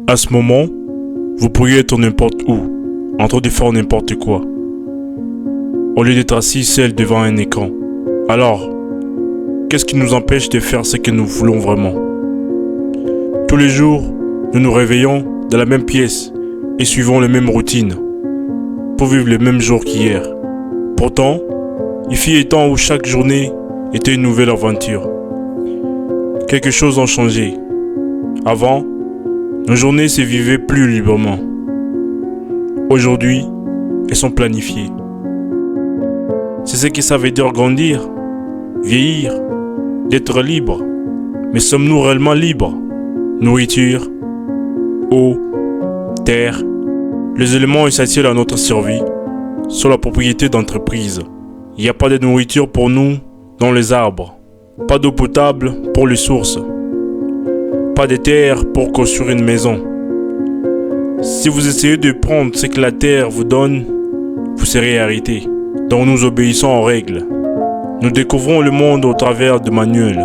À ce moment, vous pourriez être n'importe où, en train de faire n'importe quoi, au lieu d'être assis seul devant un écran. Alors, qu'est-ce qui nous empêche de faire ce que nous voulons vraiment? Tous les jours, nous nous réveillons dans la même pièce et suivons les mêmes routines pour vivre les mêmes jours qu'hier. Pourtant, il fut un temps où chaque journée était une nouvelle aventure. Quelque chose a changé. Avant, nos journées se vivaient plus librement. Aujourd'hui, elles sont planifiées. C'est ce que ça veut dire grandir, vieillir, d'être libre. Mais sommes-nous réellement libres? Nourriture, eau, terre, les éléments essentiels à notre survie sont la propriété d'entreprises. Il n'y a pas de nourriture pour nous dans les arbres, pas d'eau potable pour les sources, pas de terre pour construire une maison. Si vous essayez de prendre ce que la terre vous donne, vous serez arrêté. Donc nous obéissons aux règles. Nous découvrons le monde au travers de manuels.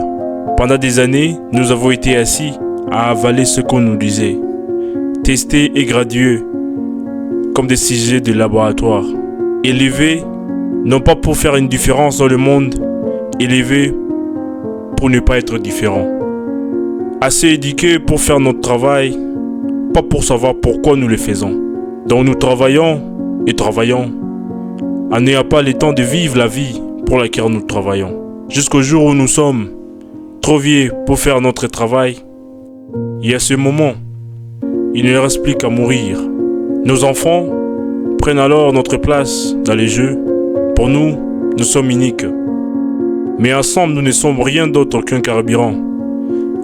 Pendant des années, nous avons été assis à avaler ce qu'on nous disait, testés et gradués comme des sujets de laboratoire. Élevés, non pas pour faire une différence dans le monde, élevés pour ne pas être différents. Assez éduqués pour faire notre travail, pas pour savoir pourquoi nous le faisons. Donc nous travaillons et travaillons, en n'ayant pas le temps de vivre la vie pour laquelle nous travaillons. Jusqu'au jour où nous sommes trop vieux pour faire notre travail, et à ce moment, il ne reste plus qu'à mourir. Nos enfants prennent alors notre place dans les jeux. Pour nous, nous sommes uniques. Mais ensemble, nous ne sommes rien d'autre qu'un carburant.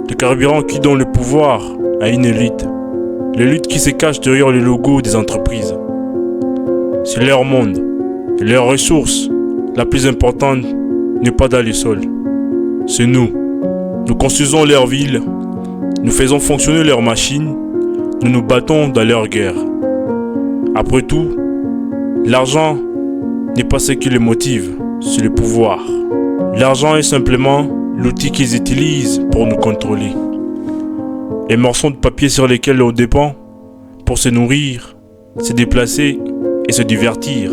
Le carburant qui donne le pouvoir à une élite. L'élite qui se cache derrière le logo des entreprises. C'est leur monde. Leur ressource la plus importante n'est pas dans le sol. C'est nous. Nous construisons leur ville. Nous faisons fonctionner leurs machines. Nous nous battons dans leur guerre. Après tout, l'argent n'est pas ce qui les motive, c'est le pouvoir. L'argent est simplement l'outil qu'ils utilisent pour nous contrôler. Les morceaux de papier sur lesquels on dépend pour se nourrir, se déplacer et se divertir.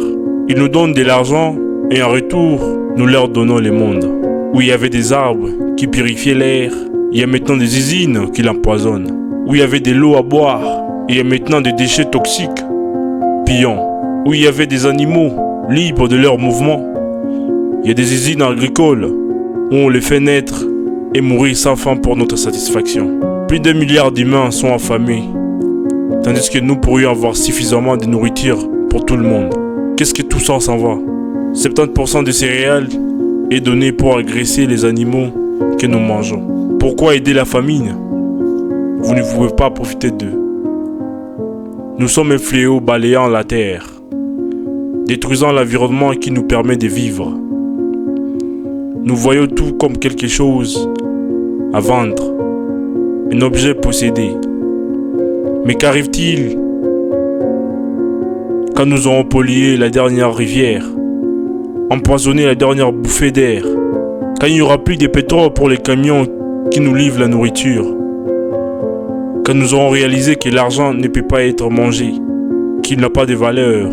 Ils nous donnent de l'argent et en retour, nous leur donnons le monde. Où il y avait des arbres qui purifiaient l'air, il y a maintenant des usines qui l'empoisonnent. Où il y avait de l'eau à boire, il y a maintenant des déchets toxiques, pillants. Où il y avait des animaux libres de leurs mouvements, il y a des usines agricoles où on les fait naître et mourir sans fin pour notre satisfaction. Plus d'1 milliard d'humains sont affamés, tandis que nous pourrions avoir suffisamment de nourriture pour tout le monde. Qu'est-ce que tout ça s'en va? 70% des céréales est donné pour agresser les animaux que nous mangeons. Pourquoi aider la famine? Vous ne pouvez pas profiter d'eux. Nous sommes un fléau balayant la terre, détruisant l'environnement qui nous permet de vivre. Nous voyons tout comme quelque chose à vendre, un objet possédé. Mais qu'arrive-t-il quand nous aurons pollué la dernière rivière, empoisonné la dernière bouffée d'air, quand il n'y aura plus de pétrole pour les camions qui nous livrent la nourriture, quand nous aurons réalisé que l'argent ne peut pas être mangé, qu'il n'a pas de valeur?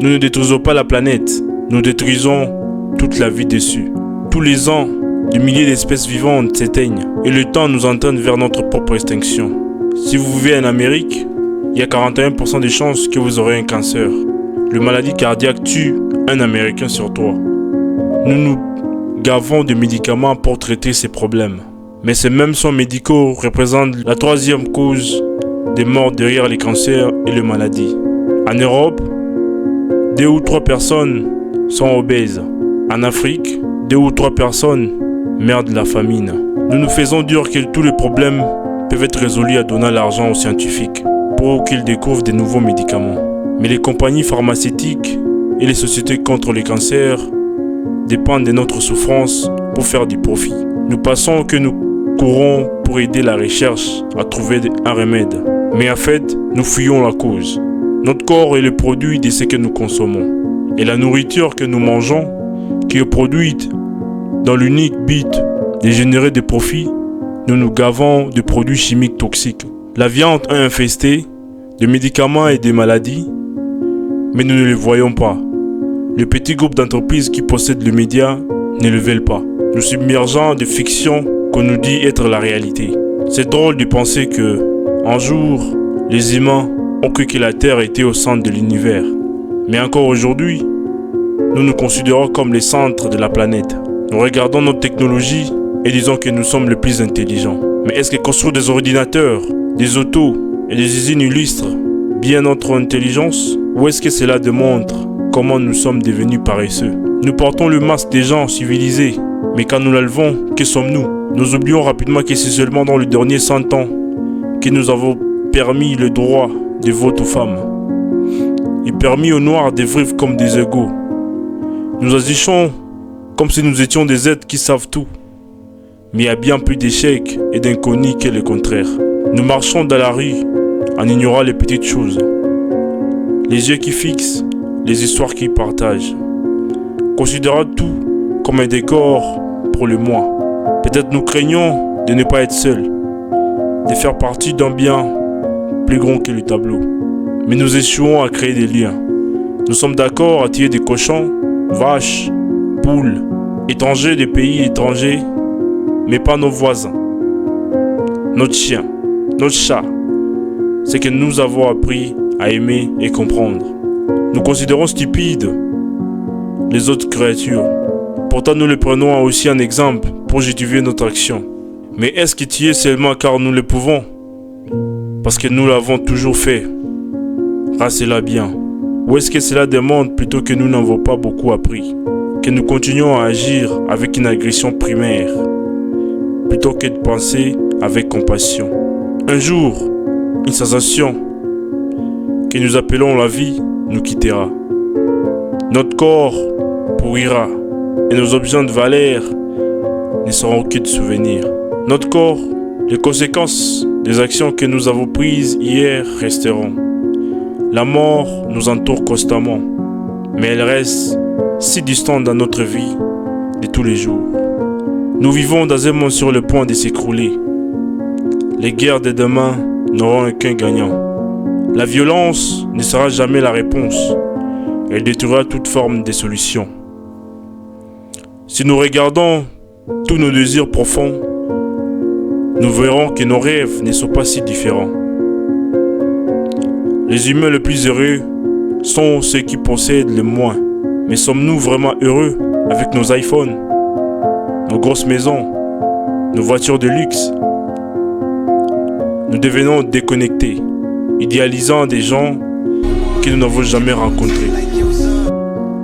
Nous ne détruisons pas la planète, nous détruisons toute la vie dessus. Tous les ans, des milliers d'espèces vivantes s'éteignent et le temps nous entraîne vers notre propre extinction. Si vous vivez en Amérique, il y a 41% de chances que vous aurez un cancer. La maladie cardiaque tue un Américain sur 3. Nous nous gavons de médicaments pour traiter ces problèmes. Mais ces mêmes soins médicaux représentent la 3e cause des morts derrière les cancers et les maladies. En Europe, 2 ou 3 personnes sont obèses. En Afrique, 2 ou 3 personnes meurent de la famine. Nous nous faisons dire que tous les problèmes peuvent être résolus en donnant l'argent aux scientifiques pour qu'ils découvrent de nouveaux médicaments. Mais les compagnies pharmaceutiques et les sociétés contre les cancers dépendent de notre souffrance pour faire du profit. Nous pensons que nous courons pour aider la recherche à trouver un remède. Mais en fait, nous fuyons la cause. Notre corps est le produit de ce que nous consommons. Et la nourriture que nous mangeons, qui est produite dans l'unique but de générer des profits, nous nous gavons de produits chimiques toxiques La viande a infesté de médicaments et de maladies, mais nous ne les voyons pas. Le petit groupe d'entreprises qui possèdent le média ne le veulent pas. Nous submergeons de fiction qu'on nous dit être la réalité. C'est drôle de penser que, un jour, les humains ont cru que la Terre était au centre de l'univers. Mais encore aujourd'hui, nous nous considérons comme les centres de la planète. Nous regardons notre technologie et disons que nous sommes les plus intelligents. Mais est-ce que construire des ordinateurs, des autos et des usines illustrent bien notre intelligence? Ou est-ce que cela démontre comment nous sommes devenus paresseux? Nous portons le masque des gens civilisés, mais quand nous l'enlevons, que sommes-nous? Nous oublions rapidement que c'est seulement dans les derniers 100 ans que nous avons permis le droit de vote aux femmes et permis aux Noirs de vivre comme des égaux. Nous agissons comme si nous étions des êtres qui savent tout, mais il y a bien plus d'échecs et d'inconnus que le contraire. Nous marchons dans la rue en ignorant les petites choses, les yeux qui fixent, les histoires qui partagent, considérant tout comme un décor pour le moi. Peut-être nous craignons de ne pas être seuls, de faire partie d'un bien plus grand que le tableau. Mais nous échouons à créer des liens. Nous sommes d'accord à tuer des cochons, vaches, poules, étrangers des pays étrangers, mais pas nos voisins. Notre chien, notre chat, c'est que nous avons appris à aimer et comprendre. Nous considérons stupides les autres créatures. Pourtant, nous les prenons aussi un exemple pour justifier notre action. Mais est-ce que tuer seulement car nous le pouvons? Parce que nous l'avons toujours fait. Racez-la bien. Ou est-ce que cela demande plutôt que nous n'avons pas beaucoup appris? Que nous continuons à agir avec une agression primaire, plutôt que de penser avec compassion. Un jour, une sensation que nous appelons la vie nous quittera. Notre corps pourrira et nos objets de valeur ne seront que de souvenirs. Notre corps, les conséquences des actions que nous avons prises hier resteront. La mort nous entoure constamment, mais elle reste si distante dans notre vie de tous les jours. Nous vivons dans un monde sur le point de s'écrouler. Les guerres de demain n'auront aucun gagnant. La violence ne sera jamais la réponse. Elle détruira toute forme de solution. Si nous regardons tous nos désirs profonds, nous verrons que nos rêves ne sont pas si différents. Les humains les plus heureux sont ceux qui possèdent le moins. Mais sommes-nous vraiment heureux avec nos iPhones, nos grosses maisons, nos voitures de luxe? Nous devenons déconnectés, idéalisant des gens que nous n'avons jamais rencontrés.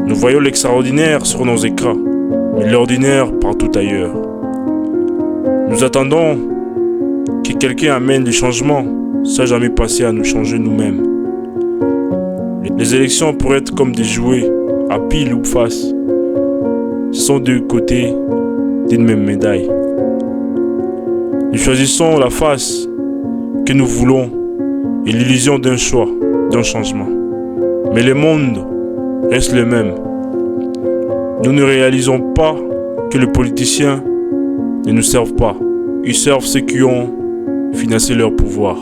Nous voyons l'extraordinaire sur nos écrans, mais l'ordinaire partout ailleurs. Nous attendons que quelqu'un amène des changements sans jamais passer à nous changer nous-mêmes. Les élections pourraient être comme des jouets à pile ou face. Ce sont deux côtés d'une même médaille. Nous choisissons la face que nous voulons et l'illusion d'un choix, d'un changement. Mais le monde reste le même. Nous ne réalisons pas que les politiciens ne nous servent pas. Ils servent ceux qui ont financé leur pouvoir.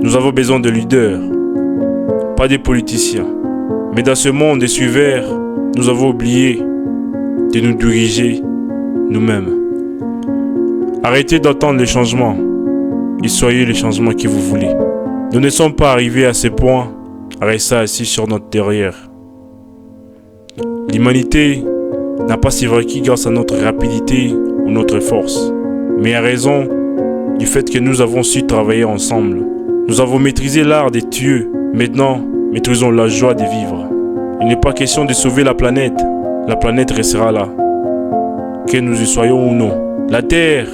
Nous avons besoin de leaders, pas des politiciens. Mais dans ce monde des suiveurs, nous avons oublié de nous diriger nous-mêmes. Arrêtez d'attendre les changements et soyez les changements que vous voulez. Nous ne sommes pas arrivés à ce point à rester assis sur notre derrière. L'humanité n'a pas survécu grâce à notre rapidité ou notre force, mais à raison du fait que nous avons su travailler ensemble. Nous avons maîtrisé l'art des tuer. Maintenant, maîtrisons la joie de vivre. Il n'est pas question de sauver la planète restera là, que nous y soyons ou non. La Terre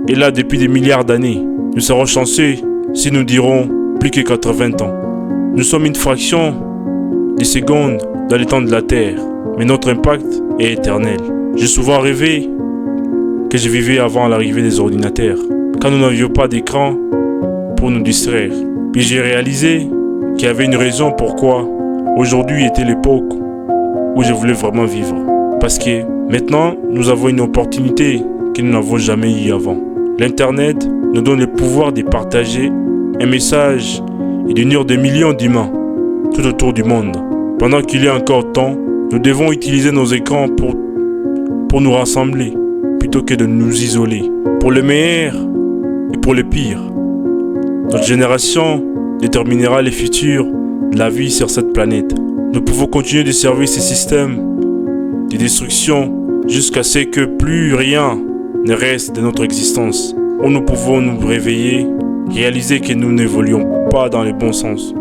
est là depuis des milliards d'années. Nous serons chanceux si nous dirons plus que 80 ans. Nous sommes une fraction de secondes dans le temps de la Terre, mais notre impact est éternel. J'ai souvent rêvé que je vivais avant l'arrivée des ordinateurs, quand nous n'avions pas d'écran pour nous distraire. Puis j'ai réalisé qu'il y avait une raison pourquoi aujourd'hui était l'époque où je voulais vraiment vivre. Parce que maintenant, nous avons une opportunité que nous n'avons jamais eue avant. L'Internet nous donne le pouvoir de partager un message et d'unir des millions d'humains tout autour du monde. Pendant qu'il y a encore temps, nous devons utiliser nos écrans pour nous rassembler plutôt que de nous isoler. Pour le meilleur et pour le pire. Notre génération déterminera le futur de la vie sur cette planète. Nous pouvons continuer de servir ces systèmes de destruction jusqu'à ce que plus rien ne reste de notre existence. Où nous pouvons nous réveiller, réaliser que nous n'évoluons pas dans le bon sens.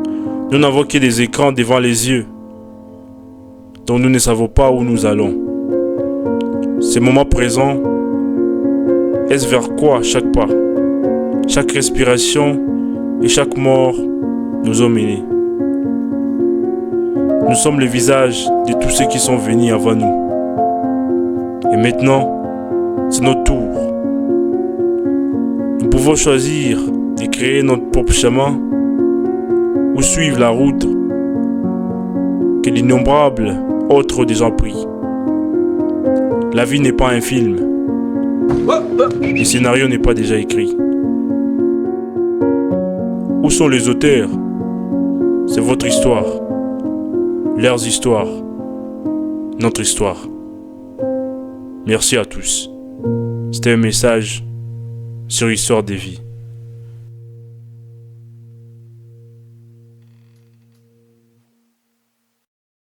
Nous n'avons que des écrans devant les yeux, dont nous ne savons pas où nous allons. Ce moment présent, est-ce vers quoi chaque pas, chaque respiration et chaque mort nous ont menés? Nous sommes le visage de tous ceux qui sont venus avant nous. Et maintenant, c'est notre tour. Nous pouvons choisir de créer notre propre chemin ou suivre la route que d'innombrables autres ont déjà pris. La vie n'est pas un film. Le scénario n'est pas déjà écrit. Où sont les auteurs? C'est votre histoire. Leurs histoires. Notre histoire. Merci à tous. C'était un message sur Histoire des vies.